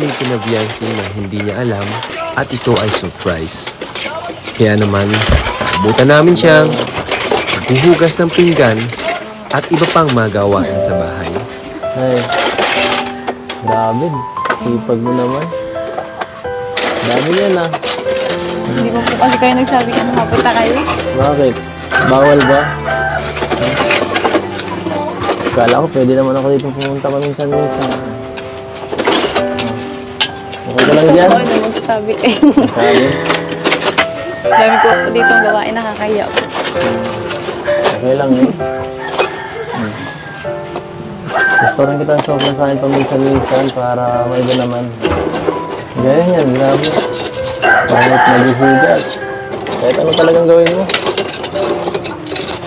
May kinabiyansi na hindi niya alam at ito ay surprise. Kaya naman, abutan namin siyang maghuhugas ng pinggan at iba pang magawain sa bahay. Ay, David, sipag mo naman. Dami yan ah. Hindi mo po kasi kayo nagsabi ka nakapunta kayo. Bakit? Bawal ba? Kala ko pwede naman ako dito pumunta paminsan-minsan. Okay ka lang Gusto dyan? ko ano magsasabi kayo. Sabi? Dami ko po dito ang gawain, nakakaya po. Okay lang eh. Gusto rin kita sobrang sa akin paminsan-minsan para may iba naman. Ganyan yan, grabe. Pangit maghihigas. Kahit ano talagang gawin mo.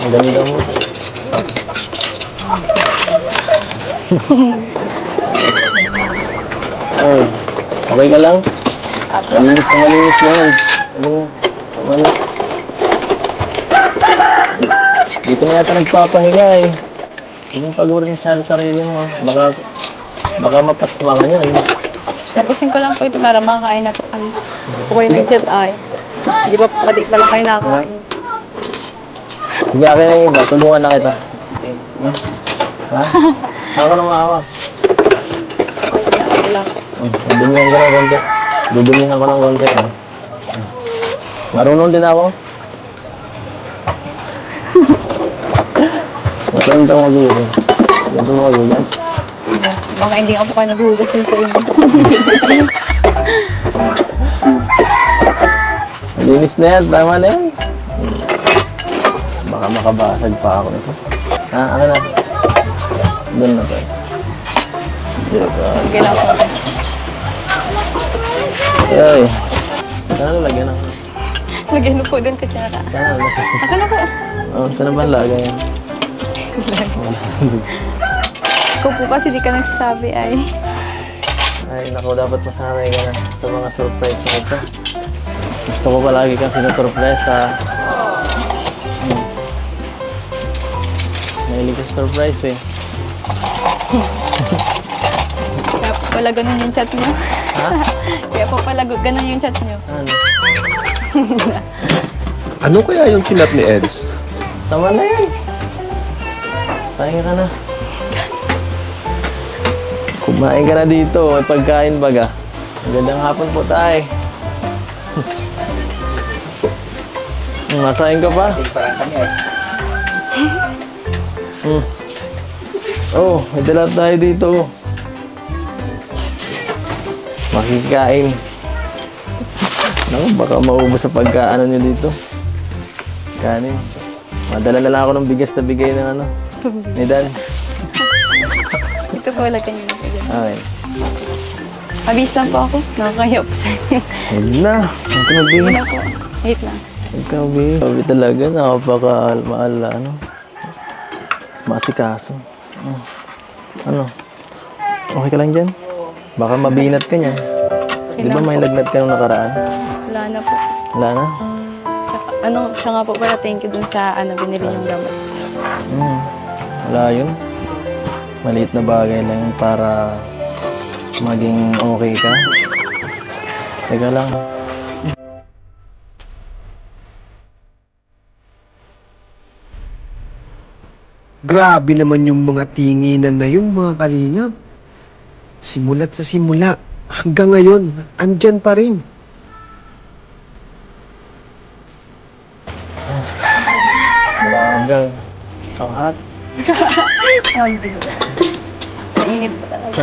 Ang ganda mo. Ay, okay ka lang? Malinis na malinis yan. Ano? Dito na yata nagpapahinga eh. Yung pag-uri siya sa sarili mo, baka mapasma ka niyan. Tapusin ko lang po ito para makakain na po kami. Po kayo nag-chat ay. Di ba pati pala kayo nakakain? Sige, akin na yung iba. Tulungan na kita. Ha? Ako na mahawak. Ako lang. Dudumihan ko ng konti. Dudumihan ko ng konti. Marunong din ako. Marunong kang mag-uwi. Ito mo mag-uwi. Baka hindi ako po kayo naghuhugas yun sa inyo. Linis na yan. Tama na yan. Baka makabasag pa ako nito. Ha? Akin na. Doon na tayo. Okay lang po. Ay. Saan na lagyan ako? Lagyan mo po doon katsara. Saan na? Ako na po. Oh, saan na ba lagay yan? Ikaw po kasi di ka nagsasabi ay. Ay, naku, dapat masanay ka na sa mga surprise na ito. Gusto ko palagi kang sinusurprise ha. Mahilig ka sa surprise eh. Kaya po pala ganun yung chat nyo. Ha? Kaya po pala ganun yung chat nyo. Ano? Ano kaya yung kinat ni Eds? Tama na yan. Pahinga ka na. Kumain ka na dito. May pagkain baga. Magandang hapon po tayo. Masahin ka pa? Oh, may dala tayo dito. Makikain. Naku, baka maubos sa pagkaano nyo dito. Kanin. Madala na lang ako ng bigas na bigay ng ano. Ni Dan. Ito po lagyan nyo na po dyan. Okay. Mabis lang po ako. Nakakaya po sa inyo. Huwag na. Huwag ka na, B. Wala po. Wait lang. Huwag ka, B. Sabi talaga, nakapaka-maal, ano. Masikaso. Ano? Okay ka lang dyan? Baka mabinat ka niyan. Di ba may lagnat ka nung nakaraan? Wala na po. Wala na? Ano, siya nga po pala thank you dun sa binili yung gamot. Wala yun. Maliit na bagay lang para maging okay ka. Teka lang. Grabe naman yung mga tinginan na yung mga kalingap. Simula't sa simula, hanggang ngayon, andyan pa rin. Hanggang hot. Mainit po talaga.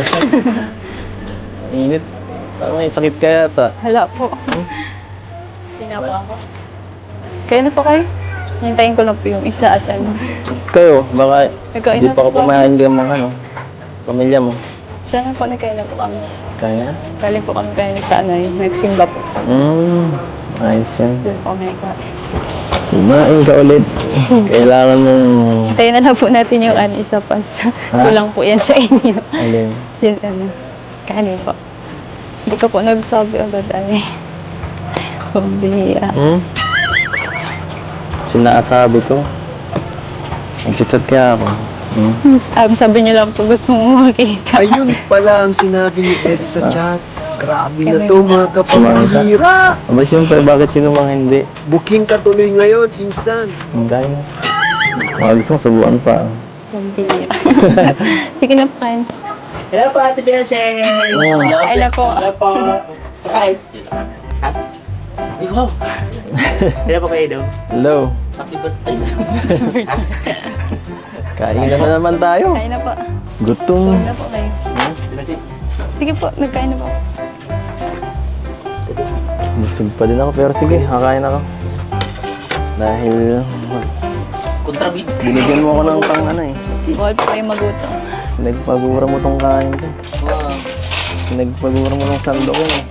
Init. Parang may sakit ka yata. Hala po. Tinapa ako. Kaya na po kayo? Hintayin ko lang po yung isa at ano. Kayo, baka Nagkain hindi na pa po ako kumain ng mga ano, pamilya mo. Siya na po, nagkain na po kami. Kaya? Galing po kami kayo sa ano, nagsimba po. Ayos yan. Doon po kami nagkain. Kumain ka ulit. Kailangan mong... Hintayin na lang po natin yung ano, isa pa. Kulang po yan sa inyo. Alin? Yung ano, kanin po. Hindi ko po nagsabi agad ay. Pambihira. Sinaasabi ko. Nag-chat kaya ako. Sabi niyo lang po gusto mo makita. Ayun pala ang sinabi ni Ed sa chat. Grabe na to mga kapambihira. Aba siyempre, bakit sino mga hindi? Booking ka tuloy ngayon, insan. Hindi na. Mga gusto mo, subuan pa. Pambihira. Sige na po kain. Hello po, Ate Belse. Hello po. Hello po. Hi. Ay, wow. Hello po kayo daw. Hello. Happy birthday. Kain na naman tayo. Kain na po. Gutom. Kain na po kayo. Sige po, nagkain na po. Busog pa din ako, pero sige, kakain ako. Dahil Kontrabid. binigyan mo ako ng pang ano eh. Bawal po kayo magutom. Pinagpagura mo tong kain ko. Wow. Pinagpagura mo tong sando ko eh.